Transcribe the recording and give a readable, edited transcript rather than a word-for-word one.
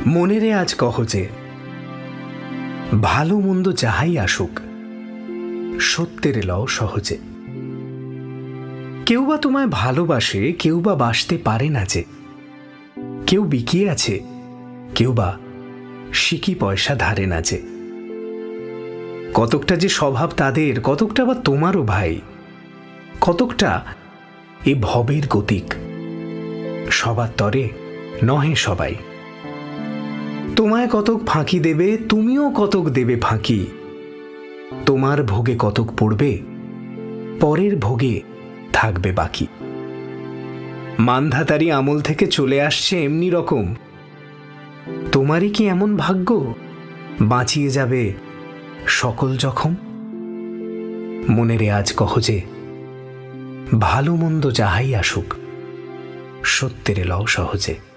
মনেরে আজ কহ যে ভালো মন্দ যাহাই আসুক সত্যের লও সহজে। কেউ বা তোমায় ভালোবাসে, কেউ বা বাসতে পারে না যে, কেউ বিকিয়ে আছে, কেউ বা সিকি পয়সা ধারে না যে। কতকটা যে স্বভাব তাদের, কতকটা বা তোমারও ভাই, কতকটা এ ভবের গতিক, সবার তরে নহে সবাই। তোমায় কতক ফাঁকি দেবে, তুমিও কতক দেবে ফাঁকি। তোমার ভোগে কতক পড়বে, পরের ভোগে থাকবে বাকি। মানধাতারি আমল থেকে চলে আসছে এমনি রকম, তোমারই কি এমন ভাগ্য বাঁচিয়ে যাবে সকল জখম? মনেরে আজ কহ যে ভালো মন্দ যাহাই আসুক সত্যের লও সহজে।